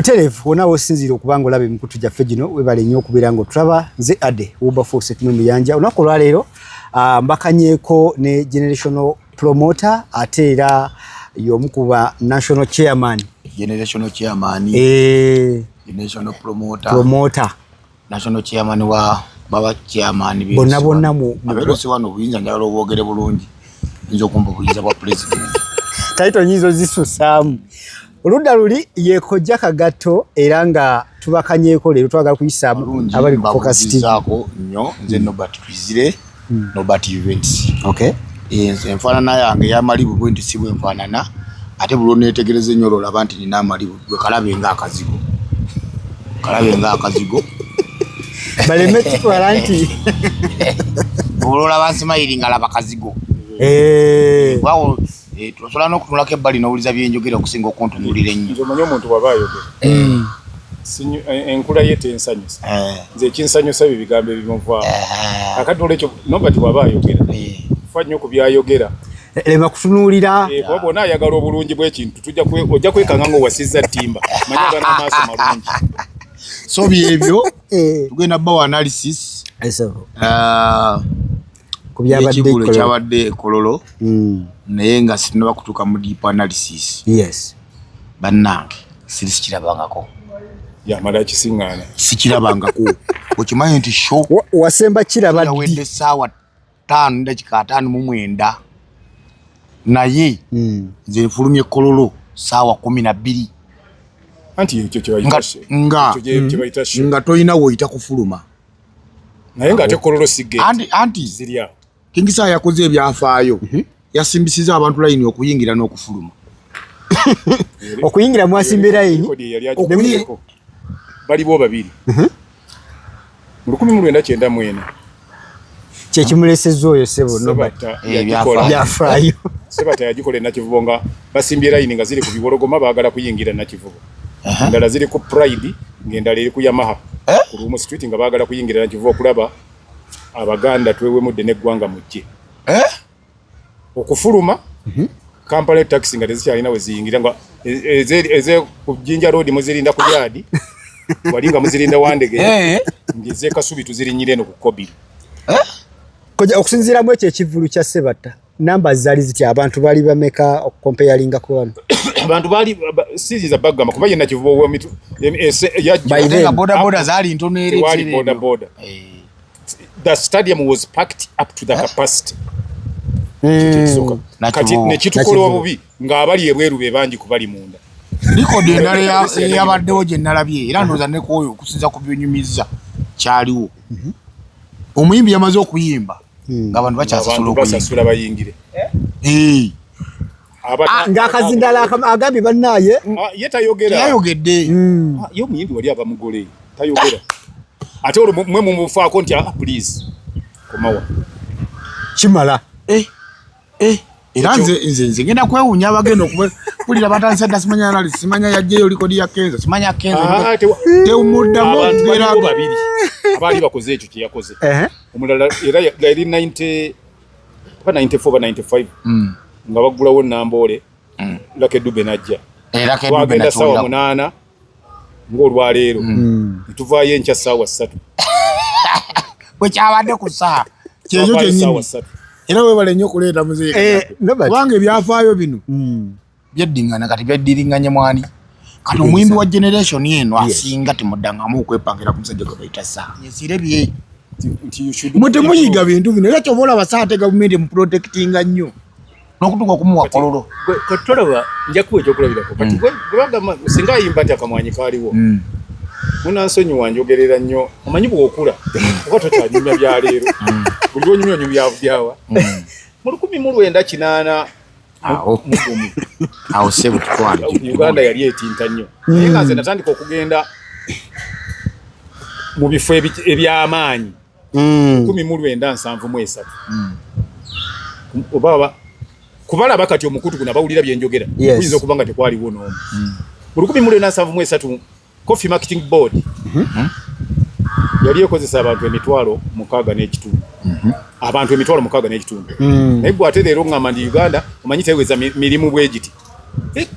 Telefu wona wosinzira okubanga olabe mikutu gyaffe gino webale nnyo okubeera ng'otulaba nze Ade Wilberforce Muyanja olunaku olwaleero mbakanyeeko ne generational promoter ate era y'omu ku ba national chairman generational promoter national chairman wa baba chairman bonna mu abeerosi wano obuyinza njagala obwogere bulungi nzo okumva obuyinza bwa president taito nyizo zisusaamu oludda luli yeekojja kagato era nga tubakanyeeko leero twagala kuyisaamu abali ku focus TV nnyo nze Nobert Twizire Nobert Events okay enfaanana yange y'amalibu bwe nti si bwe nfaanana ate buli oneetegereza ennyo olaba nti nina amalibu gwe kalabe ng'akazigo baleme tutwala nti ololaba nsimayiri nga laba kazigo tusobola n'okutunulako ebbali n'owuliza byenjogera okusinga okuntunuulira ennyo nze omanyi omuntu waba ayogera enkula ye tensanyusa nze ekinsanyusa bye bigambo ebimuvaako akati olwekyo Nobert waba ayogera fa nnyo ku byayogera lema kutunuulira kuba bw'ona ayagala obulungi bw'ekintu ojja kwekanga ng'owasizza ttimba manyi aga n'amaaso malungi so byebyo tugenda bbawa analysis ekigulu ekyabadde ekololo naye nga sinaba kutuuka mu deep analysis bannange siri sikirabangako yamala kisiŋŋaana sikirabangako okimanyi nti show wasemba kiraba yawedde essaawa 5:59 naye nze nfulumye ekololo ssaawa 12 anti ekyo nga toyina woyita kufuluma naye ng'ate kololo sigge anti ziri awo Kingisa yakoze ebyafaayo yasimbisiza abantu layini okuyingira n'okufuluma okuyingira mwasimbe layini balibo babiri mu 1994 kyekimulesezza oyo sebo Nobert byafaayo Sebata yagikola Nakivubo nga basimbye layini nga ziri ku biborogoma baagala kuyingira Nakivubo endala ziri ku Pride ng'endala eri ku Yamaha ku Rumu Street nga baagala kuyingira Nakivubo okulaba Abaganda twewemudde n'eggwanga mujje okufuluma Kampala taxi nga tezikyalina we ziyingira nga eze ku Jinja Road muzirinda ku yadi wali nga muzirinda wandege ngeze Kasubi tuzirinyire no ku Kobiri koja okusinziira mu ekyo ekivulu kya Sebata namba zali ziti abantu bali bameka okukomparinga ku wano abantu bali series abagama kuba yena Kivubo wa mitu ya boda zali ntono eri boda the stadium was packed up to the capacity kati nekitukolwa bubi nga abali ebweru be bangi kubali munda record endala yabaddewo gye nalabye era ndoza ne koyo okusinza ku byonyumiza kyaliwo omuyimbi yamaze okuyimba nga abantu bakyasasula bayingire ng'akazindala agambye bannaye ye tayogera yayogedde ye omuyimbi wali aba mugole tayogera ate olwo mwe mumufaako nti please komawa kimala era nze ngenda kwewuunya abagenda okupulira batandisa simanya analysis simanya yajjeyo likodi ya Kenzo simanya Kenzo teumuddamu babiri abali bakoze ekyo kye yakoze omulala era yali 94 95 nga bagulawo Nambole Lucky Dube najja twagenda ssaawa 8 ng'olwaleero netuvaayo enkya ssaawa 3 bwe kyabadde ku ssaawa kyekyo kyennyini era webale nnyo okuleeta muzeeka kubanga ebyafaayo bino byeddingana kati byaddiringanye mwani kati omuyimbi wa generation eno asinga temuddangamu okwepangira ku musajja gwe bayita ssaawa yesire bye mwe temuyiga bintu bino era kyoba olaba saate gavumenti emuprotectinga nnyo n'okutuuka okumuwa kololo katolaba nja kuwa ekyokulabirako kati gwebagamba singa ayimba nti akamwanyi kaaliwo munansonyiwa njogerera nnyo omanyi bw'okula oba tokyanyumya byaleero buli onyumya onyumya byawa mu 1980 awo sebu tutwale Uganda yali etinta nnyo naye nga nze natandika okugenda mu bifo eby'amaanyi 1973 oba kubalaba kati omukutu guno bawulira byenjogera kuyinza okuba nga tekwaliwo n'omu mu 1973 Coffee Marketing Board yali ekozesa abantu emitwalo 6.5 abantu emitwalo 6.5 naye bw'ate leero ngamba ndi Uganda omanyi teweza mirimu bwegiti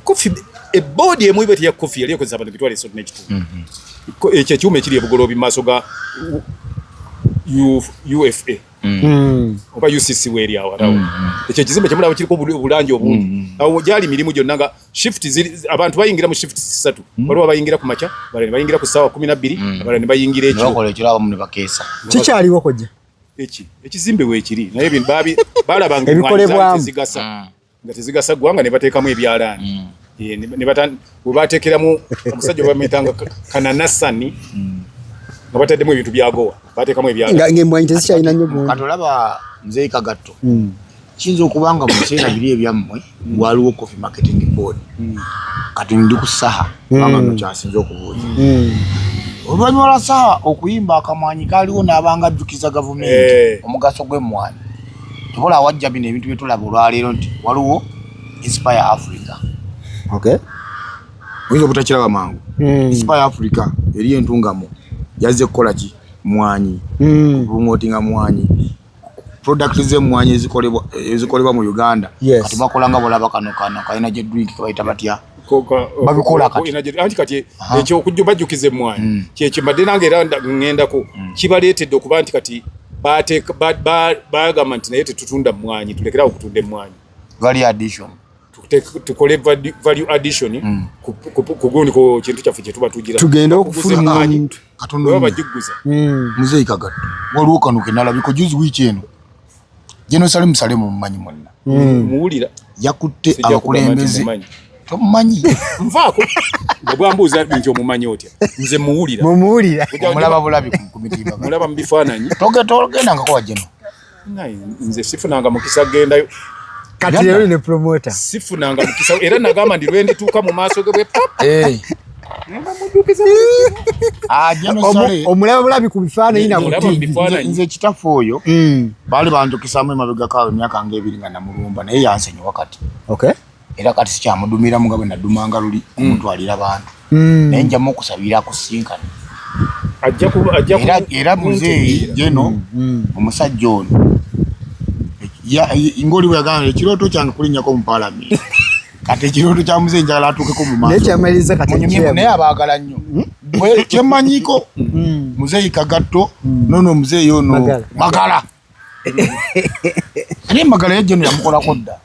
coffee board emu ibeti ya kofi yali yakozesa abantu bitwale esot n'ekitundu ekyo ekyuma ekiri ebugoloobi mu maaso ga UFA oba UCC weri awo ekyo ekizimbe kyemulaba kiriko obulangi obungi awo gyali mirimu gyonna nga shift abantu bayingira mu shift 3 waliwo bayingira ku makya balani bayingira ku ssaawa 12 balani bayingira ekyo bakola ekirabo mu ne bakeesa kikyaliwo kojja ekizimbe weekiri naye ebintu balabanga nga tezigasa ggwanga ne bateekamu ebyalaani we bateekeramu omusajja bametanga kananasani nga bataddemu ebintu byagowa bateekamu ebyalaani ng'emmwanyi tezikyalina nnyo kati olaba Mzee Kagatto kiyinza okubanga mu biseera biri ebyammwe waliwo coffee marketing board kati ndi ku ssaha kubanga nokyasinza okubuuza oluvannyuma lwa ssaha okuyimba akamwanyi kaaliwo n'abanga ajjukiza gavumenti omugaso gw'emmwanyi tubola wajja bino ebintu bye tulaba olwaleero nti waliwo Inspire Africa oyinza obutakiraba mangu Inspire Africa eri entungamo yazze kukola ki mwanyi promotinga mwanyi product z'emmwanyi ezikolebwa mu Uganda kati bakola nga bolaba kano kalina gye drink kabayita batya babikola kati ekyo okujja bajjukiza emmwanyi kyekyo mbadde nange era ŋŋendako kibaleetedde okuba nti kati bagamba nti naye tetutunda mmwanyi tulekerawo okutunda emmwanyi value addition tukole value addition ku gundi ku kintu kyaffe kye tuba tugira tugenda okufuna emmwanyi katonda bagiguza Mzee Kagatto waliwo kano ke nalabiko juzi wiiki eno Jerusalem Salemu mumanyi mwenna muwulira yakutte abakulembeze tomumanyi nvaako bwambuuza nti omumanyi otya nze muwulira omulaba bulabi ku mitimba mulaba mu bifaananyi togendangako wajeno nze sifunanga mukisa gendayo kati leero ne promoter sifunanga mukisa era nagamba ndi lwendituuka mu maaso ge bwe omulaba bulabi ku bifaananyi nze kitaffe oyo baali bantukisamu emabega kaawe emyaka ng'ebiri nga namulumba naye yansenya wakati era kati sikyamudumiramu nga bwe nadumanga luli omutwalira bantu naye njamu okusabira akusinkana era muzeeyi jeno omusajja ono ng'oli bwe yagamba ekirooto kyange kulinnyako mu paalamenti kati ekirooto kya muzeeyi njagala atuukeko mu maaso naye abaagala nnyo kyemmanyiko Muzeeyi Kagatto nono muzeeyi ono Magala naye Magala ye jeno yamukolako dda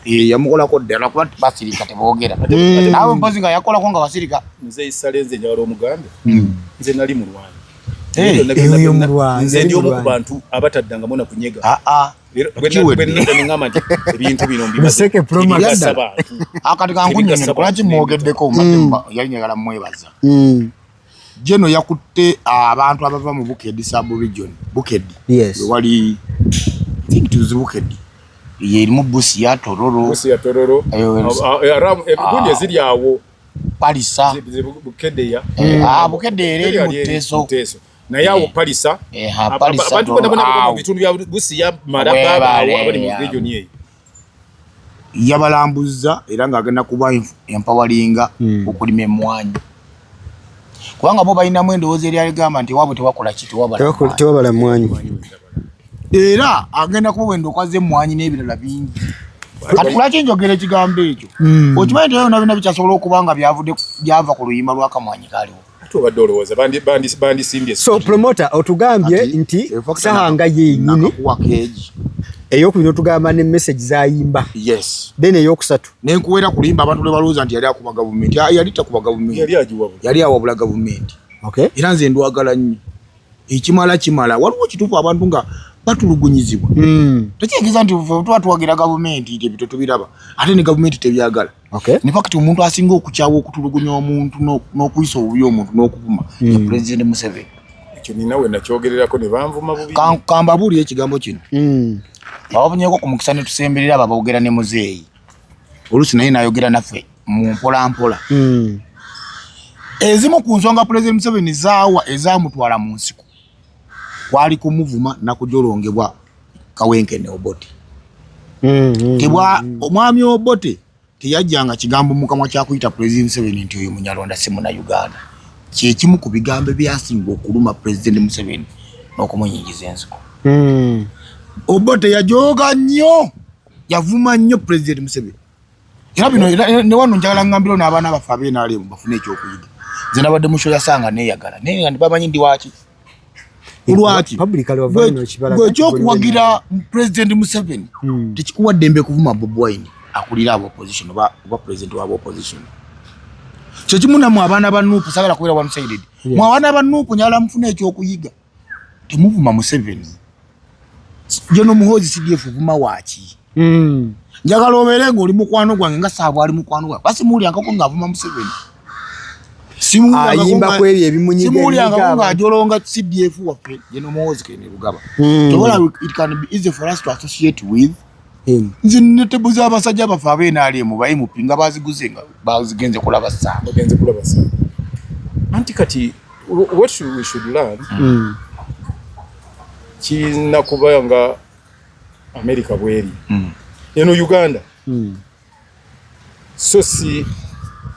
yamukolako dda lwakuba basirika teboogera naawe mpozi nga yakolako nga basirika Muzeeyi Sale nze njagala omugambe nze nali mulwanyi nze ndi omu ku bantu abataddangamu na kunyega bwenagamba nti ebintu bino mbibasa bantu akati kankunyonyola kulaki mwogeddeko yali njagala mwebaza jeno yakutte abantu abava mu Bukedde sub-region Bukedde wali Bukedde yerimu Busia Tororo ebigunja ziri awo Palisa Bukedde ya Bukedde eri mu Teso naye awo Palisa abantu bonna mu bitundu bya Busia Maraba awo abali mu region eyo yabalambuza era ng'agenda kuba empawalinga okulima emmwanyi kubanga bo balinamu endowooza eri aligamba nti waabwe tewakola ki tewabala mmwanyi era agenda kuba wenda okwaza emmwanyi n'ebirala bingi kati kulaki njogera ekigambo ekyo okimanyi nti byonna bina bikyasobola okuba nga byava ku luyimba lw'akamwanyi kaaliwo ate obadde olowooza bandisimbye so promoter otugambye nti sahanga yennyini eyokubiri otugamba ne message zayimba then eyokusatu nenkuwera kulimba abantu lwe balowooza nti yali akuba gavumenti yali takuba gavumenti yali awabula gavumenti era nze ndwagala nnyo ekimala waliwo kituufu abantu nga batulugunyizibwa tekitegeeza nti tuba tuwagira gavumenti ebyo tubiraba ate ne gavumenti tebyagala ne fakati omuntu asinga okukyawa okutulugunya omuntu n'okuyisa obubi omuntu n'okuvuma ye Pulezidenti Museveni ekyo ninawe nakyogererako ne banvuma bubi kambabuulira ekigambo kino babonyeeko ku mukisa ne tusemberera abo aboogera ne muzeeyi oluusi naye nayogera naffe mu mpolampola ezimu ku nsonga Pulezidenti Museveni zaawa ezamutwala mu nsiko kwali kumuvuma nakujolongebwa Kawenkene Obote omwami Obote teyajjanga kigambo mu kamwa kyakuyita Pulezidenti Museveni nti oyo munyalonda si munayuganda kyekimu ku bigambo byasinga okuluma Pulezidenti Museveni n'okumunyingiza ensiko Obote yajooga nnyo yavuma nnyo Pulezidenti Museveni Era bino ne wano njagala ngambiro n'abaana bafa benali bafune ekyokuyiga. Nze nabadde mu show yasanga neeyagala. Naye nga bamanyi ndi waki. Ulwaki. Publicly wavano ekibala. Gwe ekyokuwagira President Museveni. Tekikuwa ddembe kuvuma Bobi Wine akulira abo opposition oba president wa opposition. Kyo kimu namwe abaana ba Nuupu sagala kubeera one sided. Mu abaana ba Nuupu nyala mufune ekyokuyiga. Temuvuma Museveni. Jono Muhoozi CDF vuma waki. Njagala obeere ng'oli mukwano gwange nga Saabu ali mukwano gwange. Basi mulyangako ng'avuma Museveni. Ayimba kweri ebimunyiga. Simulyangako ng'ajolonga CDF waffe Jono Muhoozi Kene Lugaba. It can be easy for us to associate with him. Nze netebuza abasajja abafa abenaali mu bayimupi nga baziguze nga bazigenze kulaba Saabu. Bagenze kulaba Saabu. Anti kati what we should learn kina kuba nga America bweri. Eno Uganda. So si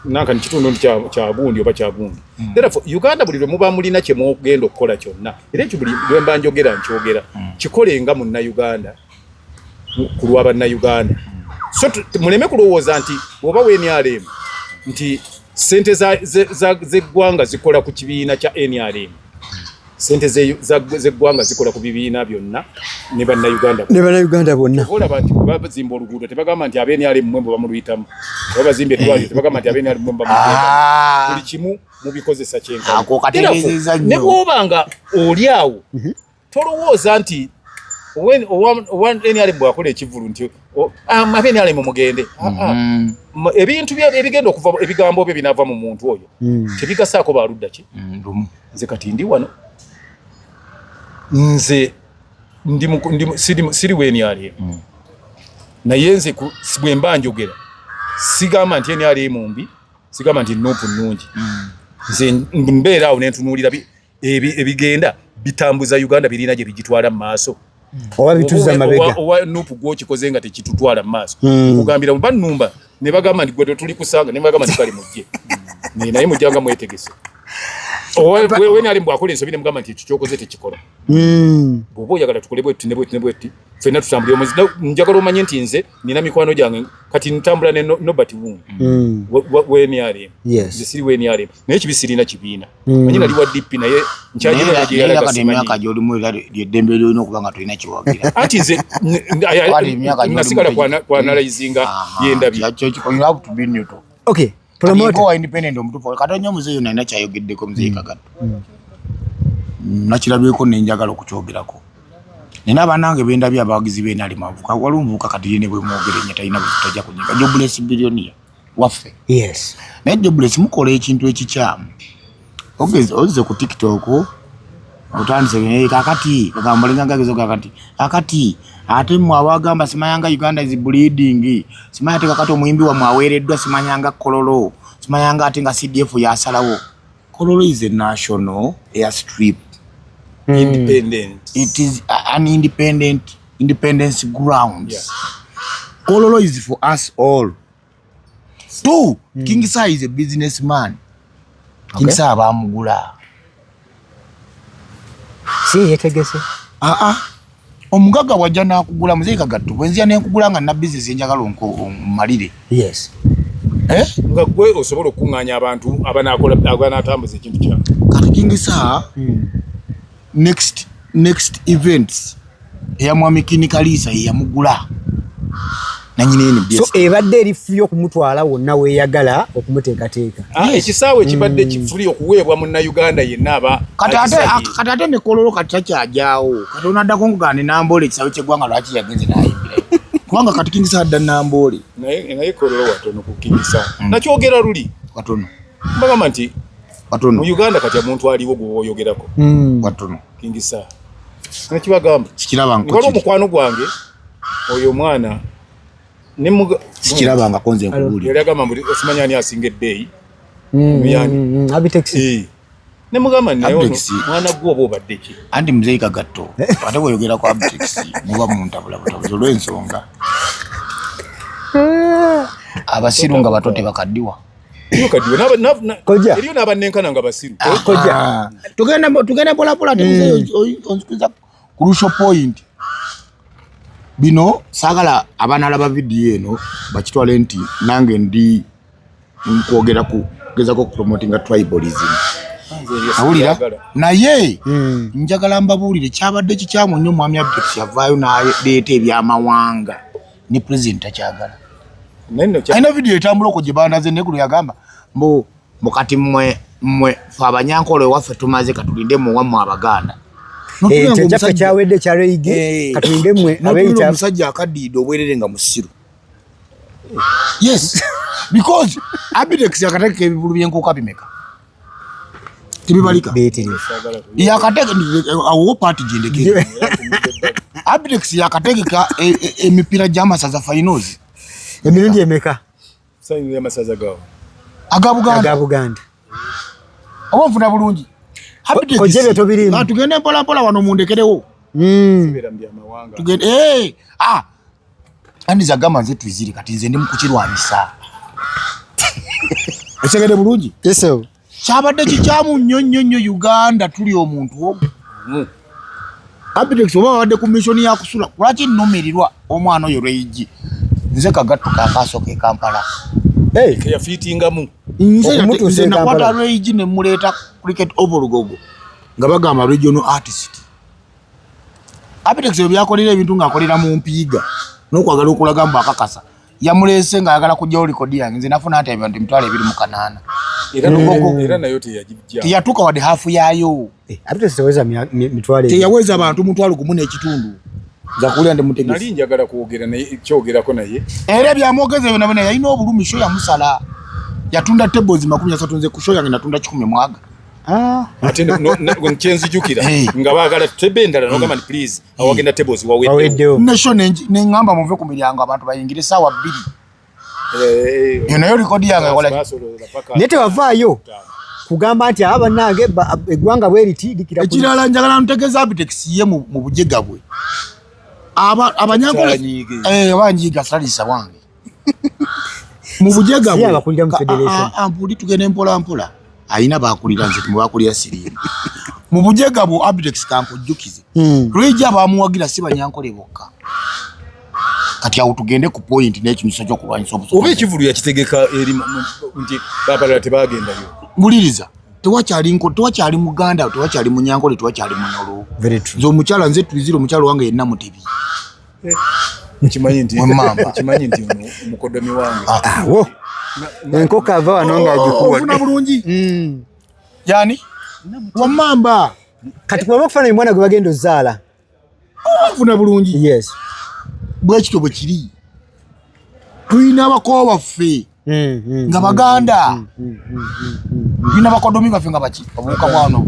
nanka nikitundu kya gundi oba kya gundi. Therefore Uganda buli muba mulina kye mugenda okukola kyonna. Era ekyo buli lwemba njogera nkyogera. Kikolenga mu na Uganda. Kulwaba na Uganda. So muleme kulowooza nti oba NRM nti sente za gwanga zikola ku kibiina kya NRM. Sente ze gwanga zikola ku bibiina byonna ne banna Uganda bonna. Ola bantu babazimba oluguudo tebagamba nti NRM mwembo bamuluyitamu. Babazimba eddwaliro tebagamba nti NRM mwembo bamuluyitamu. Buli kimu mubikozesa kyenka. Ako kategeeza nnyo. Ne bw'obanga oli awo tolowooza nti one NRM bwakola ekivulu nti NRM mugende. Ebintu ebigenda okuva ebigambo bye binava mu muntu oyo tebigasaako baludda ki. Nze kati ndi wano. Nze siri NRM. Naye nze bwe mba njogera sigamba nti NRM mbi, sigamba nti Nuupu nnungi. Nze mbeera awo ne ntunuulira ebigenda bitambuza Uganda birina gye bigitwala mu maaso. Owa bituza mabega. Owa Nuupu gw'okikoze nga tekitutwala mu maaso. Kugambira mu bannumba ne bagamba nti gwe tuli kusanga ne bagamba nti kali mujje. Naye mujjanga mwetegese. We nali mbwakola ensobi ne mugamba nti ekyo kyokoze tekikola. Bw'oba oyagala tukole bwetti ne bwetti ffenna tutambulire omwezi. Njagala omanye nti nze nina mikwano gyange kati ntambula ne Nobert Wungu we NRM. Nze siri we NRM naye ekibi sirina kibiina. Manyi nali wa DP naye nkyagirira gye yalaga simanyi. Emyaka gy'olimu ly'eddembe ly'olina okuba nga tolina kyewagira. Anti nze nasigala kwanalayizinga y'endabyo. You have to be neutral. Okay. Promoter independent omutufu katonyo muzeeyo nalina kyayogeddeko muzeeyi Kagato. Nakirabyeko nenjagala okukyogerako. Nina abanange bendabye abawagizi b'enali mavuka walumvuka kati yene bwe mwogere nya talina butajja kunyega Jobless billionaire waffe. Yes. Naye Jobless mukola ekintu ekikyamu. Ozze ku TikTok otandise kakati bagamba lingangagezo kakati ate mu abagamba simanyanga Uganda is bleeding. Simanya kakati omuyimbi wa mwawereddwa simanyanga Kololo. Simanyanga ate nga CDF yasalawo. Kololo is a national airstrip. Independent. It is an independence grounds. Yeah. Kololo is for us all. Two, King Sa is a businessman. Okay. King Sa bamugula. Si yetegese. Omugaga wajja nakugula muzeeyi Kagato. Bwenzia nenkugula nga na business enjagala malire. Yes. Nga gwe osobola okunganya abantu abanatambuza ekintu kya. Kati King Sa next events ya Mwami Kinikalisa yamugula. Nanyine so ebadde erifuyo kumutwala wonna weyagala okumuteekateeka. Ekisaawe kibadde kifuli okuweebwa munna Uganda yenna aba. Katate ne Kololo katakyajaawo. Kati onaddako ngugane Namboole ekisaawe ky'eggwanga lwaki yagenze nayimbira. Kubanga kati King Sa adda Namboole. Naye Kololo watono ku King Sa. Nakyogera luli. Watono. Mbagamba nti watono. Mu Uganda kati omuntu aliwo gwoyogerako. Watono. King Sa. Nakibagamba. Sikiraba nko. Ngalo mukwano gwange oyo mwana sikiraba nga konze nkubuli. Yali agamba mbu osimanya ani asingedde Abitex. Ne mugamba nayo mwana gwo oba obadde ki? Andi muzeeyi Kagato. Ate weyogera ku Abitex muba muntabula olw'ensonga. Abasiru nga bato tebakaddiwa. Eriyo n'abannenkana nga basiru. Tugenda pola temuzeeyi onzikuza crucial point. bino sagala abaana alaba video eno bakitwale nti nange ndi kwogera ku gezako promoting tribalism awulira naye njagala mbabuulire kyabadde kikyamu nnyo mwami Abdex yavaayo n'aleeta ebyamawanga ne president akyagala alina video etambula okwo gye bandaze negulu yagamba mukati mmwe fe abanyankole ewaffe tumaze katulinde muwammwe Abaganda kyaffe kyawedde kyaloyige katulinde mmwe abeeyita omusajja akaddiide obwerere nga musiru. Yes, because Abdex yakateeka ebibulu by'enkooka bimeka tibibalika yakateeka awo party gyendekere Abdex yakateeka emipiira gy'amasaza finals emirundi emeka sayo y'amasaza gawo aga Buganda oba nfuna bulungi ojebe tobirimu tugende mpola wano mundekerewo tugende andiza gamba nze twizire kati nze ndi mu kukirwanisa esegede bulungi yeso kyabadde kikyamu nnyo Uganda tuli omuntu omu Abdex oba wadde ku mission ya kusula lwaki nnumirirwa omwana oyo lweyigi nze kagatto kakaaso ke Kampala keyafiitingamu nze nakwata lweyigi ne muleeta cricket Obulugogo nga bagamba regional artist. Abdex ebyakolera ebintu ng'akolera mu mpiiga n'okwagala okulaga mbu akakasa yamuleese ng'ayagala kujjawo likodi yange nze nafuna nti ebintu emitwalo 28 era nayo teyagijja teyatuuka wadde haafu yaayo. Abdex teweza mitwalo teyaweza abantu mutwalo gumu n'ekitundu zakulya ndi mutegesi nali njagala kwogera naye kyogerako naye era byamwogeza bino yalina obulumi sho yamusala yatunda tables 30 nze ku show yange natunda 10 mwaga ate nkenzijukira nga baagala tebe endala nogamba nti please awagenda tables waweddewo nesho nengamba muve ku miryango abantu bayingire sawa 2 nayo likodi yange kola nete wavaayo kugamba nti abanange eggwanga bweriti likira ekirala njagala ntegeza Abdex ye mu bujega bwe abanyankola banyiga salisa wange mu bujega bwe abakulira mu federation ampuli tugende mpola ayina bakulira nze tumubakulira sirimu mu bujega bwe Abdex kampujjukize lwejja bamuwagira si banyankole bokka kati awo tugende ku point n'ekinyuso ky'okulwanyisa obusobozi oba ekivulu yakitegeka eri nti babalala tebagendayo muliriza tewakyali Muganda tewakyali Munyankole tewakyali Munyoro nze omukyala nze twizire omukyalo wange yenna Mutebi kimanyi nti omukodomi wange awo enkoko ava wano nga agikuwadde bulungi yani wamamba kati kuba okufaananya mwana gwe bagenda ozaala ofuna bulungi yes bwekityo bwe kiri tulina abakoowa baffe nga Baganda tulina bakodomi baffe nga baki obuuka bwano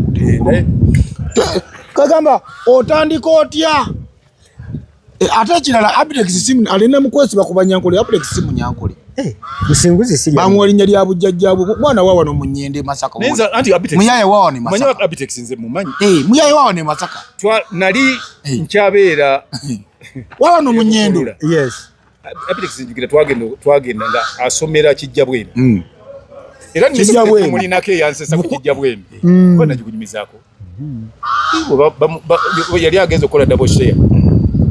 kagamba otandika otya ate ekirala Abdex simu alina mukwesiba ku Banyankole Abdex simu Nyankole musinguzi si bamuwa linnya lya bujjajjabwe mwana waawa no Munyende Masaka muyaye waawa ne Masaka manyi Abdex nze mumanyi muyaye waawa ne Masaka nali nkyabeera waawa no Munyendo yes Abdex njigira twagenda nga asomera Kijjabwemi era mulinako eyansesa ku Kijjabwemi kona gikunyumizaako yali agenza okukola double share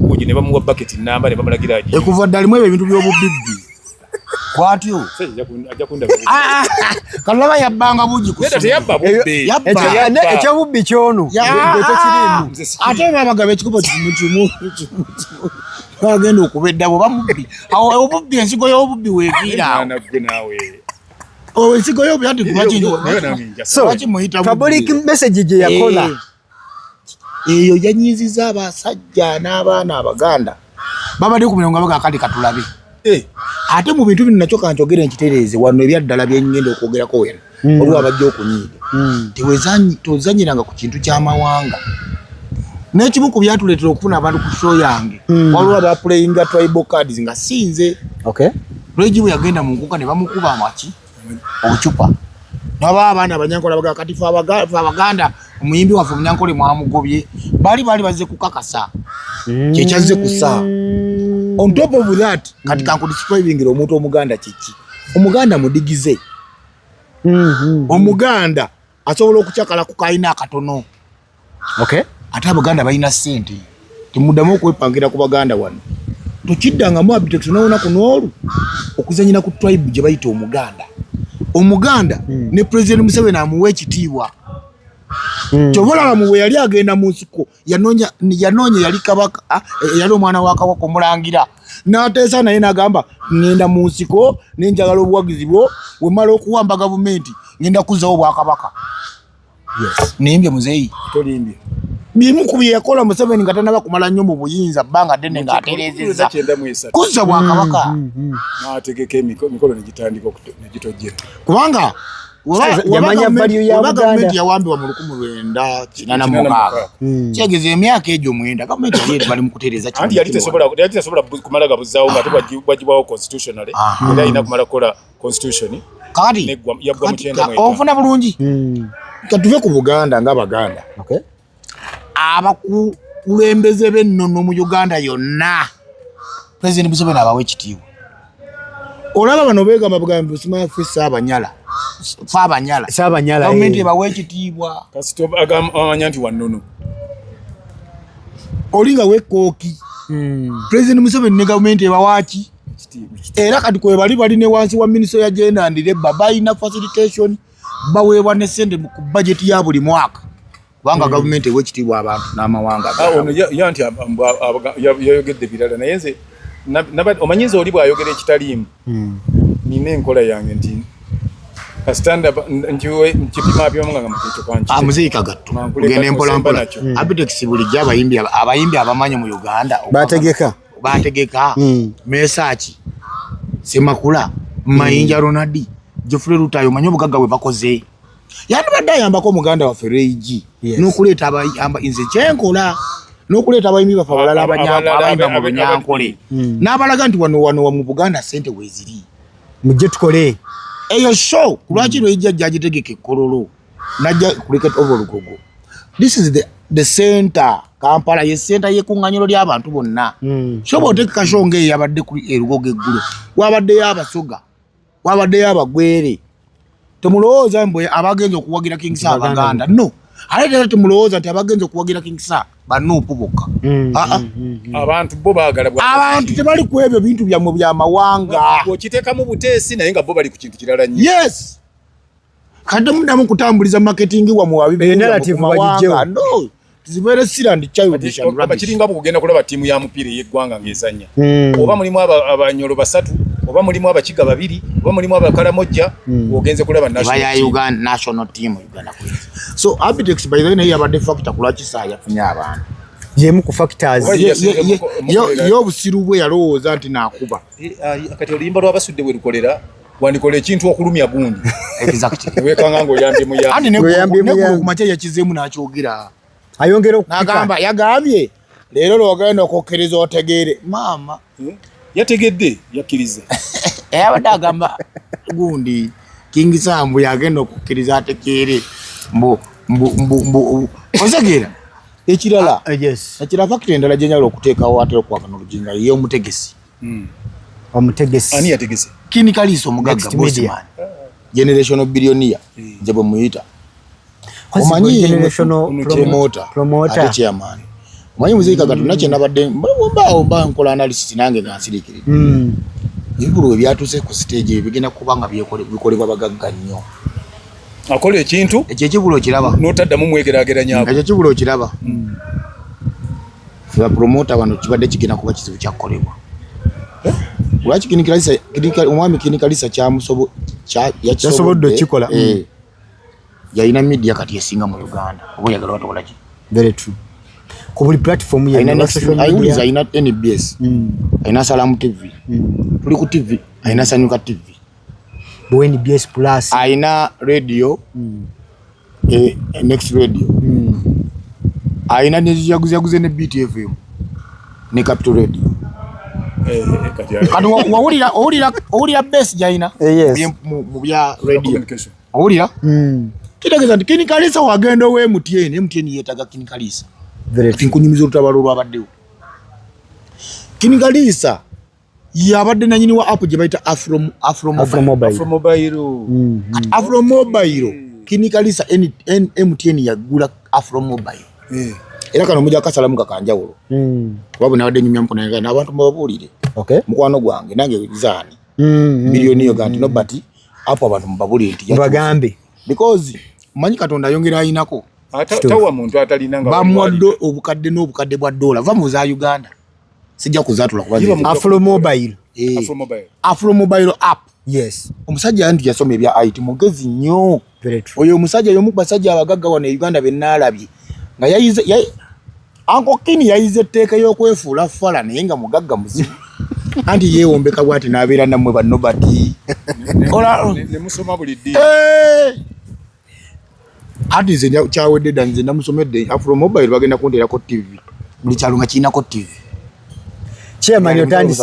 kuji ne bamuwa bucket namba ne bamulagira aje ekuva ddalimu ebyo ebintu by'obubibbi kwatyo kalaba yabbanga buji ekyobubbi kyono ate babagaba ekikubo kimukimu bagenda okubedda bwe bamubbi awo obubbi ensigo y'obubbi weeviira ensigo y'obubbi ati public message gye yakola eyo yanyiziza abasajja n'abaana Abaganda babadde ku mirongo abaga kali katulabe ate mu bintu bino nakyo kankyogere nkitereeze wano ebyaddala byenyenda okwogerako wena olwo abajja okunyiiga tozanyiranga ku kintu ky'amawanga n'ekimu ku byatuleetera okufuna abantu ku show yange waliwo abaplayinga tribal cards nga sinze lwegi bwe yagenda mu nkuka ne bamukuba amaki obucupa naba abaana Abanyankole abaga kati fe Abaganda omuyimbi waffe Munyankole mwamugobye bali bazze kukakasa kyekyazze kusa on top of that kati kankudiscribingira omuntu Omuganda kiki Omuganda mudigize Omuganda asobola okukyakala ku kayina akatono ate Abaganda balina ssente Temudamu okwepangira ku baganda wano. Tokiddanga mu Abitex naona kunoolu okuzanyira ku tribe gye bayita Omuganda. Omuganda ne President Museveni amuwe ekitiibwa. Kyobola mu yali agenda mu nsiko yanoonya yali kabaka yali omwana wa kabaka omulangira. N'ateesa naye n'agamba ngenda mu nsiko n'enjagala obuwagizi bwo wemala okuwamba gavumenti ngenda kuzzawo Bwakabaka. Yes. Nimbye muzeeyi. Tolimbye. Bimu ku bye yakola Museveni nga tanaba kumala nnyo mu buyinza bbanga ddene ng'atereezezza. Kuzza Bwakabaka. N'ategeka emikolo ne gitandika ne kubanga yamanya value ya Buganda. Gavumenti yawambibwa mu 1986. Kyegeza emyaka egyo 9 gavumenti yali bali mu kutereeza kintu. Anti yali tesobola kumala gabuzzaawo nga tebagibwawo constitutionally. Era ina kumala kola constitution. Kati yaggwa mu 9. Ofuna bulungi. Katuve ku Buganda ng'Abaganda. Okay. Abakulembeze b'ennono mu Uganda yonna President Museveni abawe ekitiibwa. Olaba bano beegamba Buganda Busima Fisa Abanyala. Sabanyala. Gavumenti ebawe ekitiibwa. Kasito amanya nti wannono. Olinga wekooki. President Museveni ne gavumenti ebawaaki. Era kati kwe bali ne wansi wa Minister ya Gender and Labour balina facilitation baweebwa ne ssente mu budget ya buli mwaka. Wanga gavumenti ewekitiibwa abantu n'amawanga. Ono yanti yayogedde birala naye nze omanyiza oli bw'ayogera ekitaliimu. Nina enkola yange nti kasitanda nkipima byomuganga mukikyo kwanki. Muzeeyi Kagatto ogenda empolampola. Abitex bulijjo abayimbi abamanyi mu Uganda bategeka Mesaki Semakula Mayinja Ronaldi Geoffrey Rutayo omanyi obugagga bwe bakoze. Yandibadde ayambako Omuganda waffe Reigi n'okuleeta abayamba nze kyenkola n'okuleeta abayimbi baffe abalala abayimba mu Bunyankole n'abalaga nti wano mu Buganda ssente weeziri mujje tukole eyo show kulwaki Reigi agitegeka Kololo najja cricket over Lugogo. This is the center. Kampala ye center y'ekunganyiro ly'abantu bonna. Shobo otekeka show ng'eyo yabadde ku Lugogo eggulo wabaddeyo Abasoga wabaddeyo Abagwere. Temulowooza mbu abagenza okuwagira King Sir Abaganda. No. Ate temulowooza nti abagenza okuwagira King Sir banuupu bokka. Abantu bo baagala abantu tebali ku ebyo bintu byammwe by'amawanga. Okiteekamu buteesi naye nga bo bali ku kintu kirala nnyo. Yes. Kati mudamu kutambuliza marketing wa muwabibi. Narrative bagijjewo. No. Zibere Siland child vision rubbish. Bakiringa kugenda kulaba timu ya mupiira y'eggwanga ng'ezannya. Oba mulimu abanyolo basatu, oba mulimu abakiga babiri, oba mulimu abakalamojja, ogenze kulaba national team Uganda. So Abitex by the way yabadde factor kulaki saa yafunye abantu. Yemu ku factors. Yo busiru bwe yalowooza nti naakuba. Kati oluyimba lw'abasudde bwe lukolera wandikola ekintu okulumya gundi. Exactly. Wekanga ng'oyambye mu ya. Andi ne ku macha yakizeemu n'akyogera. Ayongera okugamba yagambye leero lwogenda okukiriza otegeere maama yategedde yakkiriza abadde agamba gundi King Sambu yagenda okukiriza ategeere mbu osegeera ekirala ekira factory endala gyenyala okuteekawo atera okuwakana olujinga ye omutegesi ani yategese Kini Kalisa omugagga Bossman generational billionaire gye bwe muyita omanyi promoter ate chairman omanyi Muzeeyi Kagatto nakye nabadde mba nkola analysis nange nga nsirikirira ebibulu ebyatuuse ku stage ebigenda kuba nga bikolebwa bagagga nnyo akola ekintu ekyo ekibulu okiraba n'otaddamu mwegeraageranyako ekyo ekibulu okiraba feba promoter wano kibadde kigenda kuba kizibu kyakolebwa lwaki omwami Kini Kalisa yasobodde okikola yalina media kati esinga mu Uganda oba yagala watokola ki very true ku buli platform ayina NBS ayina Salamu TV tuli ku TV ayina Sanyuka TV NBS Plus ayina radio Next Radio ayina nezijaguze ne BTFM ne Capital Radio kati owulira base gyayina mu bya radio owulira kitegeeza nti Kini Kalisa wagenda owe MTN yeetaga Kini Kalisa nkunyumiza olutabalalo lwabaddewo. Kini Kalisa yabadde nanyini wa app gye bayita Afro Mobile. Kini Kalisa MTN yagula Afro Mobile era kano mujja kasalamu kakanjawulo kuba nawadde nyumya mpono nga n'abantu mubabulire mukwano gwange nange zaani milioni yo ganti no but apo abantu mubabulire nti bagambe because manyi Katonda ayongera ayinako tawa muntu atalinanga bamwaddo obukadde n'obukadde bwa dola va mu za Uganda sijja kuzaatula kuba Afro Mobile app yes omusajja anti yasoma ebya IT mugezi nnyo oyo omusajja yomu basajja abagagga wano Uganda bennaalabye nga yayize Uncle Kini yayize etteeka y'okwefuula fala naye nga mugagga muzimu anti yeewombeka bwati n'abeera nammwe banno bati ne musoma buli ddi ati nze kyawedde dda nze namusomedde Afro Mobile bagenda kunteerako TV buli kyalo nga kirinako TV chairman yotandise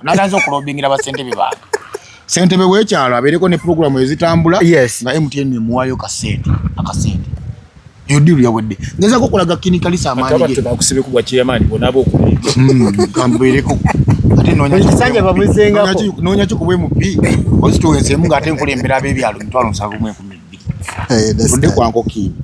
natanze okulobingira basentebe bange sentebe w'ekyalo abeereko ne programu ezitambula nga MTN emuwaayo akasente yodiru yawedde ngeza kokolaga kinikalisa amaani ye bakusebe ku bwa chairman bonabo okubeeko kambeereko ate kisanja bamuzengako noonya kikubwe mu B ozituwensemu ng'ate nkulembera ab'ebyalo 7,112 odde kwanko Kini